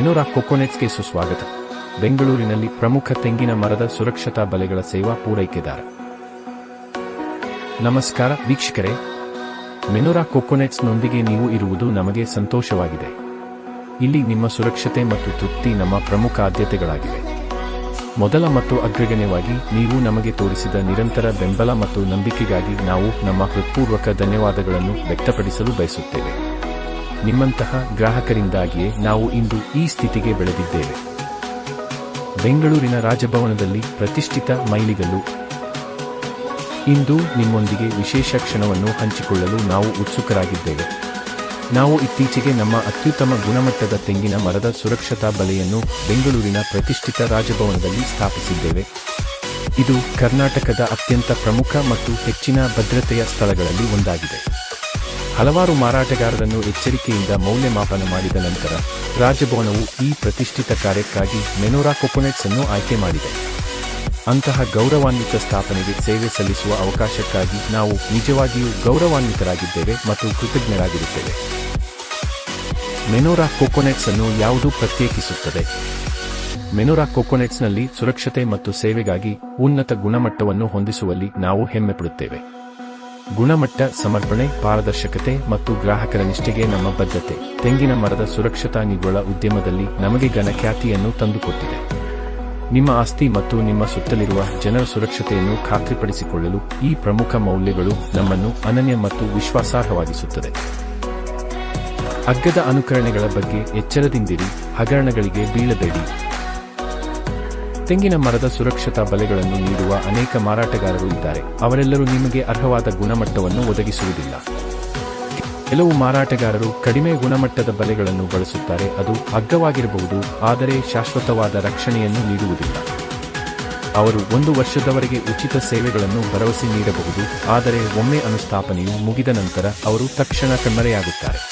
ಮೆನೋರಾ ಕೊಕೊನೆಟ್ಸ್ಗೆ ಸುಸ್ವಾಗತ. ಬೆಂಗಳೂರಿನಲ್ಲಿ ಪ್ರಮುಖ ತೆಂಗಿನ ಮರದ ಸುರಕ್ಷತಾ ಬಲೆಗಳ ಸೇವಾ ಪೂರೈಕೆದಾರ. ನಮಸ್ಕಾರ ವೀಕ್ಷಕರೇ, ಮೆನೋರಾ ಕೊಕೊನೆಟ್ಸ್ನೊಂದಿಗೆ ನೀವು ಇರುವುದು ನಮಗೆ ಸಂತೋಷವಾಗಿದೆ. ಇಲ್ಲಿ ನಿಮ್ಮ ಸುರಕ್ಷತೆ ಮತ್ತು ತೃಪ್ತಿ ನಮ್ಮ ಪ್ರಮುಖ ಆದ್ಯತೆಗಳಾಗಿವೆ. ಮೊದಲ ಮತ್ತು ಅಗ್ರಗಣ್ಯವಾಗಿ ನೀವು ನಮಗೆ ತೋರಿಸಿದ ನಿರಂತರ ಬೆಂಬಲ ಮತ್ತು ನಂಬಿಕೆಗಾಗಿ ನಾವು ನಮ್ಮ ಹೃತ್ಪೂರ್ವಕ ಧನ್ಯವಾದಗಳನ್ನು ವ್ಯಕ್ತಪಡಿಸಲು ಬಯಸುತ್ತೇವೆ. ನಿಮ್ಮಂತಹ ಗ್ರಾಹಕರಿಂದಾಗಿಯೇ ನಾವು ಇಂದು ಈ ಸ್ಥಿತಿಗೆ ಬೆಳೆದಿದ್ದೇವೆ. ಬೆಂಗಳೂರಿನ ರಾಜಭವನದಲ್ಲಿ ಪ್ರತಿಷ್ಠಿತ ಮೈಲಿಗಲ್ಲು. ಇಂದು ನಿಮ್ಮೊಂದಿಗೆ ವಿಶೇಷ ಕ್ಷಣವನ್ನು ಹಂಚಿಕೊಳ್ಳಲು ನಾವು ಉತ್ಸುಕರಾಗಿದ್ದೇವೆ. ನಾವು ಇತ್ತೀಚೆಗೆ ನಮ್ಮ ಅತ್ಯುತ್ತಮ ಗುಣಮಟ್ಟದ ತೆಂಗಿನ ಮರದ ಸುರಕ್ಷತಾ ಬಲೆಯನ್ನು ಬೆಂಗಳೂರಿನ ಪ್ರತಿಷ್ಠಿತ ರಾಜಭವನದಲ್ಲಿ ಸ್ಥಾಪಿಸಿದ್ದೇವೆ. ಇದು ಕರ್ನಾಟಕದ ಅತ್ಯಂತ ಪ್ರಮುಖ ಮತ್ತು ಹೆಚ್ಚಿನ ಭದ್ರತೆಯ ಸ್ಥಳಗಳಲ್ಲಿ ಒಂದಾಗಿದೆ. ಹಲವಾರು ಮಾರಾಟಗಾರರನ್ನು ಎಚ್ಚರಿಕೆಯಿಂದ ಮೌಲ್ಯಮಾಪನ ಮಾಡಿದ ನಂತರ ರಾಜಭವನವು ಈ ಪ್ರತಿಷ್ಠಿತ ಕಾರ್ಯಕ್ಕಾಗಿ ಮೆನೋರಾ ಕೊಕೊನೆಟ್ಸ್ ಅನ್ನು ಆಯ್ಕೆ ಮಾಡಿದೆ. ಅಂತಹ ಗೌರವಾನ್ವಿತ ಸ್ಥಾಪನೆಗೆ ಸೇವೆ ಸಲ್ಲಿಸುವ ಅವಕಾಶಕ್ಕಾಗಿ ನಾವು ನಿಜವಾಗಿಯೂ ಗೌರವಾನ್ವಿತರಾಗಿದ್ದೇವೆ ಮತ್ತು ಕೃತಜ್ಞರಾಗಿರುತ್ತೇವೆ. ಮೆನೋರಾ ಕೊಕೊನೆಟ್ಸ್ ಅನ್ನು ಯಾವುದು ಪ್ರತ್ಯೇಕಿಸುತ್ತದೆ? ಮೆನೋರಾ ಕೊಕೊನೆಟ್ಸ್ನಲ್ಲಿ ಸುರಕ್ಷತೆ ಮತ್ತು ಸೇವೆಗಾಗಿ ಉನ್ನತ ಗುಣಮಟ್ಟವನ್ನು ಹೊಂದಿಸುವಲ್ಲಿ ನಾವು ಹೆಮ್ಮೆಪಡುತ್ತೇವೆ. ಗುಣಮಟ್ಟ, ಸಮರ್ಪಣೆ, ಪಾರದರ್ಶಕತೆ ಮತ್ತು ಗ್ರಾಹಕರ ನಿಷ್ಠೆಗೆ ನಮ್ಮ ಬದ್ಧತೆ ತೆಂಗಿನ ಮರದ ಸುರಕ್ಷತಾ ನಿವ್ವಳ ಉದ್ಯಮದಲ್ಲಿ ನಮಗೆ ಘನಖ್ಯಾತಿಯನ್ನು ತಂದುಕೊಟ್ಟಿದೆ. ನಿಮ್ಮ ಆಸ್ತಿ ಮತ್ತು ನಿಮ್ಮ ಸುತ್ತಲಿರುವ ಜನರ ಸುರಕ್ಷತೆಯನ್ನು ಖಾತ್ರಿಪಡಿಸಿಕೊಳ್ಳಲು ಈ ಪ್ರಮುಖ ಮೌಲ್ಯಗಳು ನಮ್ಮನ್ನು ಅನನ್ಯ ಮತ್ತು ವಿಶ್ವಾಸಾರ್ಹವಾಗಿಸುತ್ತದೆ. ಅಗ್ಗದ ಅನುಕರಣೆಗಳ ಬಗ್ಗೆ ಎಚ್ಚರದಿಂದಿರಿ. ಹಗರಣಗಳಿಗೆ ಬೀಳಬೇಡಿ. ತೆಂಗಿನ ಮರದ ಸುರಕ್ಷತಾ ಬಲೆಗಳನ್ನು ನೀಡುವ ಅನೇಕ ಮಾರಾಟಗಾರರು ಇದ್ದಾರೆ. ಅವರೆಲ್ಲರೂ ನಿಮಗೆ ಅರ್ಹವಾದ ಗುಣಮಟ್ಟವನ್ನು ಒದಗಿಸುವುದಿಲ್ಲ. ಕೆಲವು ಮಾರಾಟಗಾರರು ಕಡಿಮೆ ಗುಣಮಟ್ಟದ ಬಲೆಗಳನ್ನು ಬಳಸುತ್ತಾರೆ. ಅದು ಅಗ್ಗವಾಗಿರಬಹುದು, ಆದರೆ ಶಾಶ್ವತವಾದ ರಕ್ಷಣೆಯನ್ನು ನೀಡುವುದಿಲ್ಲ. ಅವರು 1 ವರ್ಷದವರೆಗೆ ಉಚಿತ ಸೇವೆಗಳನ್ನು ಭರವಸೆ ನೀಡಬಹುದು, ಆದರೆ ಒಮ್ಮೆ ಅನುಸ್ಥಾಪನೆಯು ಮುಗಿದ ನಂತರ ಅವರು ತಕ್ಷಣ ಕಣ್ಮರೆಯಾಗುತ್ತಾರೆ.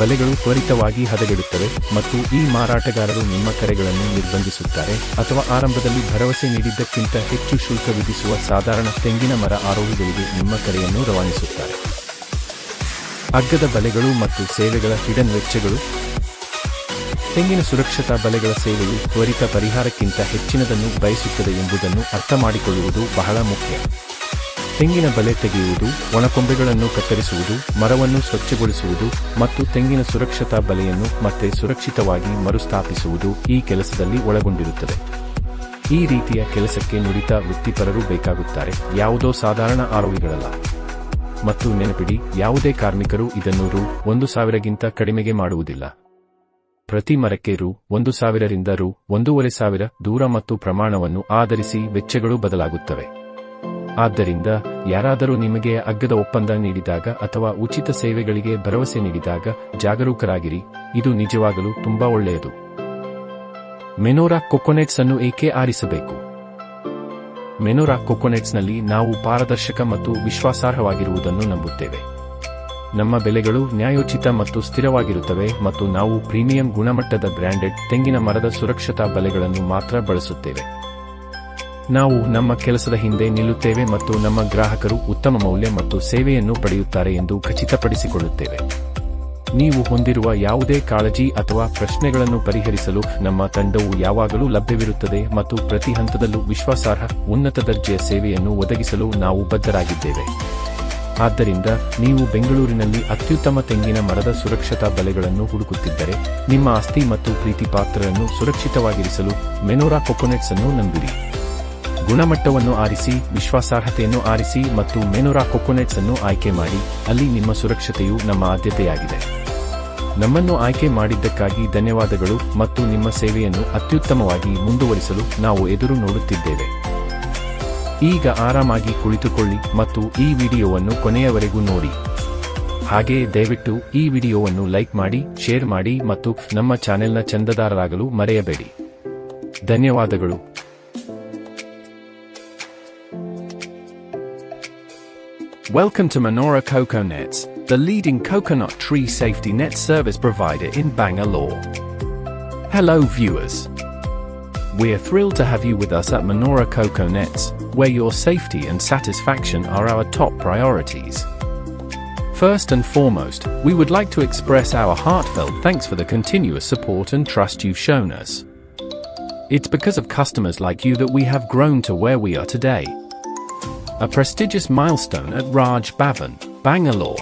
ಬಲೆಗಳು ತ್ವರಿತವಾಗಿ ಹದಗೆಡುತ್ತವೆ ಮತ್ತು ಈ ಮಾರಾಟಗಾರರು ನಿಮ್ಮ ಕರೆಗಳನ್ನು ನಿರ್ಬಂಧಿಸುತ್ತಾರೆ ಅಥವಾ ಆರಂಭದಲ್ಲಿ ಭರವಸೆ ನೀಡಿದ್ದಕ್ಕಿಂತ ಹೆಚ್ಚು ಶುಲ್ಕ ವಿಧಿಸುವ ಸಾಧಾರಣ ತೆಂಗಿನ ಮರ ಆರೋಹಿಗಳಿಗೆ ನಿಮ್ಮ ಕರೆಯನ್ನು ರವಾನಿಸುತ್ತಾರೆ. ಅಗ್ಗದ ಬಲೆಗಳು ಮತ್ತು ಸೇವೆಗಳ ಹಿಡನ್ ವೆಚ್ಚಗಳು. ತೆಂಗಿನ ಸುರಕ್ಷತಾ ಬಲೆಗಳ ಸೇವೆಯು ತ್ವರಿತ ಪರಿಹಾರಕ್ಕಿಂತ ಹೆಚ್ಚಿನದನ್ನು ಬಯಸುತ್ತದೆ ಎಂಬುದನ್ನು ಅರ್ಥಮಾಡಿಕೊಳ್ಳುವುದು ಬಹಳ ಮುಖ್ಯ. ತೆಂಗಿನ ಬಲೆ ತೆಗೆಯುವುದು, ಒಣಕೊಂಬೆಗಳನ್ನು ಕತ್ತರಿಸುವುದು, ಮರವನ್ನು ಸ್ವಚ್ಛಗೊಳಿಸುವುದು ಮತ್ತು ತೆಂಗಿನ ಸುರಕ್ಷತಾ ಬಲೆಯನ್ನು ಮತ್ತೆ ಸುರಕ್ಷಿತವಾಗಿ ಮರುಸ್ಥಾಪಿಸುವುದು ಈ ಕೆಲಸದಲ್ಲಿ ಒಳಗೊಂಡಿರುತ್ತದೆ. ಈ ರೀತಿಯ ಕೆಲಸಕ್ಕೆ ನುರಿತ ವೃತ್ತಿಪರರು ಬೇಕಾಗುತ್ತಾರೆ, ಯಾವುದೋ ಸಾಧಾರಣ ಆರೋಹಿಗಳಲ್ಲ. ಮತ್ತು ನೆನಪಿಡಿ, ಯಾವುದೇ ಕಾರ್ಮಿಕರು ಇದನ್ನು ರೂ. 1,000ಗಿಂತ ಕಡಿಮೆಗೆ ಮಾಡುವುದಿಲ್ಲ. ಪ್ರತಿ ಮರಕ್ಕೆ ರೂ. 1,000 ರಿಂದ ರೂ. 1,500 ದೂರ ಮತ್ತು ಪ್ರಮಾಣವನ್ನು ಆಧರಿಸಿ ವೆಚ್ಚಗಳು ಬದಲಾಗುತ್ತವೆ. ಆದ್ದರಿಂದ ಯಾರಾದರೂ ನಿಮಗೆ ಅಗ್ಗದ ಒಪ್ಪಂದ ನೀಡಿದಾಗ ಅಥವಾ ಉಚಿತ ಸೇವೆಗಳಿಗೆ ಭರವಸೆ ನೀಡಿದಾಗ ಜಾಗರೂಕರಾಗಿರಿ. ಇದು ನಿಜವಾಗಲೂ ತುಂಬಾ ಒಳ್ಳೆಯದು. ಮೆನೋರಾ ಕೊಕೊನೆಟ್ಸ್ ಅನ್ನು ಏಕೆ ಆರಿಸಬೇಕು? ಮೆನೋರಾ ಕೊಕೊನೆಟ್ಸ್ನಲ್ಲಿ ನಾವು ಪಾರದರ್ಶಕ ಮತ್ತು ವಿಶ್ವಾಸಾರ್ಹವಾಗಿರುವುದನ್ನು ನಂಬುತ್ತೇವೆ. ನಮ್ಮ ಬೆಲೆಗಳು ನ್ಯಾಯೋಚಿತ ಮತ್ತು ಸ್ಥಿರವಾಗಿರುತ್ತವೆ ಮತ್ತು ನಾವು ಪ್ರೀಮಿಯಂ ಗುಣಮಟ್ಟದ ಬ್ರ್ಯಾಂಡೆಡ್ ತೆಂಗಿನ ಮರದ ಸುರಕ್ಷತಾ ಬಲೆಗಳನ್ನು ಮಾತ್ರ ಬಳಸುತ್ತೇವೆ. ನಾವು ನಮ್ಮ ಕೆಲಸದ ಹಿಂದೆ ನಿಲ್ಲುತ್ತೇವೆ ಮತ್ತು ನಮ್ಮ ಗ್ರಾಹಕರು ಉತ್ತಮ ಮೌಲ್ಯ ಮತ್ತು ಸೇವೆಯನ್ನು ಪಡೆಯುತ್ತಾರೆ ಎಂದು ಖಚಿತಪಡಿಸಿಕೊಳ್ಳುತ್ತೇವೆ. ನೀವು ಹೊಂದಿರುವ ಯಾವುದೇ ಕಾಳಜಿ ಅಥವಾ ಪ್ರಶ್ನೆಗಳನ್ನು ಪರಿಹರಿಸಲು ನಮ್ಮ ತಂಡವು ಯಾವಾಗಲೂ ಲಭ್ಯವಿರುತ್ತದೆ ಮತ್ತು ಪ್ರತಿ ಹಂತದಲ್ಲೂ ವಿಶ್ವಾಸಾರ್ಹ, ಉನ್ನತ ದರ್ಜೆಯ ಸೇವೆಯನ್ನು ಒದಗಿಸಲು ನಾವು ಬದ್ಧರಾಗಿದ್ದೇವೆ. ಆದ್ದರಿಂದ ನೀವು ಬೆಂಗಳೂರಿನಲ್ಲಿ ಅತ್ಯುತ್ತಮ ತೆಂಗಿನ ಮರದ ಸುರಕ್ಷತಾ ಬಲೆಗಳನ್ನು ಹುಡುಕುತ್ತಿದ್ದರೆ, ನಿಮ್ಮ ಆಸ್ತಿ ಮತ್ತು ಪ್ರೀತಿಪಾತ್ರರನ್ನು ಸುರಕ್ಷಿತವಾಗಿರಿಸಲು ಮೆನೋರಾ ಕೊಕೊನೆಟ್ಸ್ ಅನ್ನು ನಂಬಿರಿ. ಗುಣಮಟ್ಟವನ್ನು ಆರಿಸಿ, ವಿಶ್ವಾಸಾರ್ಹತೆಯನ್ನು ಆರಿಸಿ ಮತ್ತು ಮೆನೋರಾ ಕೊಕೊನೆಟ್ಸ್ ಅನ್ನು ಆಯ್ಕೆ ಮಾಡಿ. ಅಲ್ಲಿ ನಿಮ್ಮ ಸುರಕ್ಷತೆಯು ನಮ್ಮ ಆದ್ಯತೆಯಾಗಿದೆ. ನಮ್ಮನ್ನು ಆಯ್ಕೆ ಮಾಡಿದ್ದಕ್ಕಾಗಿ ಧನ್ಯವಾದಗಳು ಮತ್ತು ನಿಮ್ಮ ಸೇವೆಯನ್ನು ಅತ್ಯುತ್ತಮವಾಗಿ ಮುಂದುವರಿಸಲು ನಾವು ಎದುರು ನೋಡುತ್ತಿದ್ದೇವೆ. ಈಗ ಆರಾಮಾಗಿ ಕುಳಿತುಕೊಳ್ಳಿ ಮತ್ತು ಈ ವಿಡಿಯೋವನ್ನು ಕೊನೆಯವರೆಗೂ ನೋಡಿ. ಹಾಗೆಯೇ ದಯವಿಟ್ಟು ಈ ವಿಡಿಯೋವನ್ನು ಲೈಕ್ ಮಾಡಿ, ಶೇರ್ ಮಾಡಿ ಮತ್ತು ನಮ್ಮ ಚಾನೆಲ್ನ ಚಂದಾದಾರರಾಗಲು ಮರೆಯಬೇಡಿ. ಧನ್ಯವಾದಗಳು. Welcome to Menorah CocoNets, the leading coconut tree safety net service provider in Bangalore. Hello viewers. We are thrilled to have you with us at Menorah CocoNets, where your safety and satisfaction are our top priorities. First and foremost, we would like to express our heartfelt thanks for the continuous support and trust you've shown us. It's because of customers like you that we have grown to where we are today. A prestigious milestone at Raj Bhavan, Bangalore.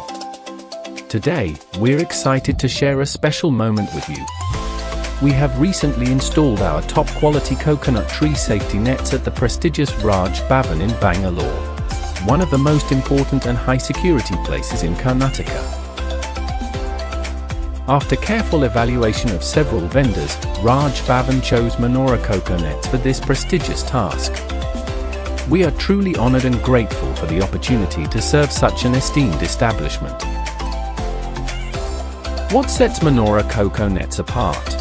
Today, we're excited to share a special moment with you. We have recently installed our top-quality coconut tree safety nets at the prestigious Raj Bhavan in Bangalore, one of the most important and high-security places in Karnataka. After careful evaluation of several vendors, Raj Bhavan chose Menorah CocoNets for this prestigious task. We are truly honored and grateful for the opportunity to serve such an esteemed establishment. What sets Menorah CocoNets apart?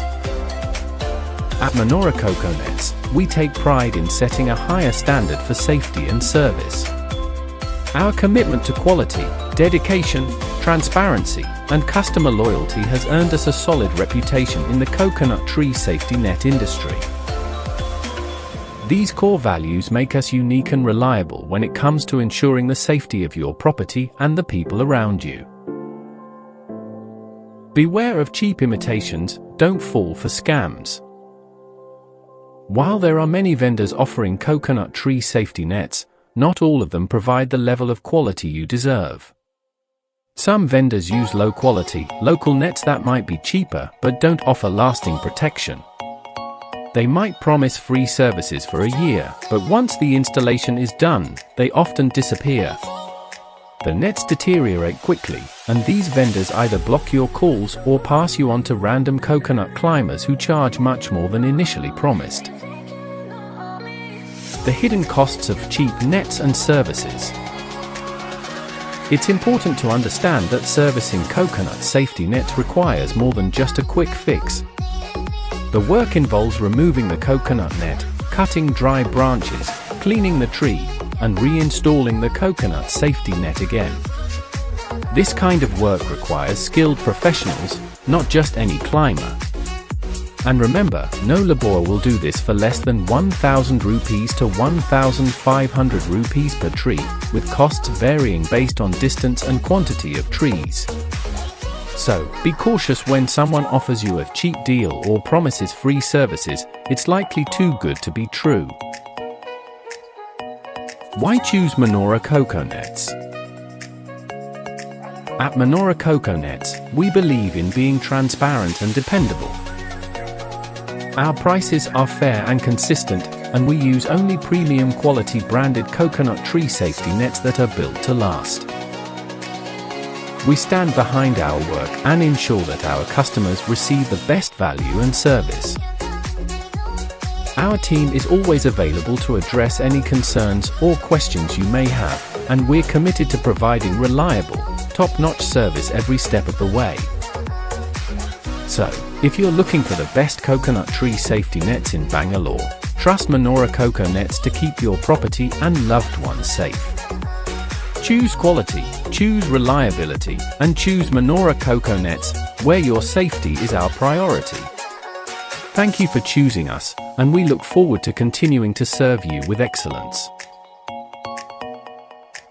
At Menorah CocoNets, we take pride in setting a higher standard for safety and service. Our commitment to quality, dedication, transparency, and customer loyalty has earned us a solid reputation in the coconut tree safety net industry. These core values make us unique and reliable when it comes to ensuring the safety of your property and the people around you. Beware of cheap imitations, don't fall for scams. While there are many vendors offering coconut tree safety nets, not all of them provide the level of quality you deserve. Some vendors use low-quality, local nets that might be cheaper but don't offer lasting protection. They might promise free services for a year, but once the installation is done, they often disappear. The nets deteriorate quickly, and these vendors either block your calls or pass you on to random coconut climbers who charge much more than initially promised. The hidden costs of cheap nets and services. It's important to understand that servicing coconut safety nets requires more than just a quick fix. The work involves removing the coconut net, cutting dry branches, cleaning the tree, and reinstalling the coconut safety net again. This kind of work requires skilled professionals, not just any climber. And remember, no laborer will do this for less than 1,000 rupees to 1,500 rupees per tree, with costs varying based on distance and quantity of trees. So, be cautious when someone offers you a cheap deal or promises free services. It's likely too good to be true. Why choose Menorah CocoNets? At Menorah CocoNets, we believe in being transparent and dependable. Our prices are fair and consistent, and we use only premium quality branded coconut tree safety nets that are built to last. We stand behind our work and ensure that our customers receive the best value and service. Our team is always available to address any concerns or questions you may have, and we're committed to providing reliable, top-notch service every step of the way. So, if you're looking for the best coconut tree safety nets in Bangalore, trust Menorah CocoNets to keep your property and loved ones safe. Choose quality, choose reliability, and choose Menorah CocoNets, where your safety is our priority. Thank you for choosing us, and we look forward to continuing to serve you with excellence.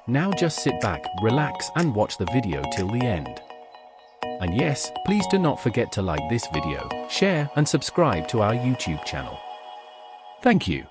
Now just sit back, relax, and watch the video till the end. And yes, please do not forget to like this video, share, and subscribe to our YouTube channel. Thank you.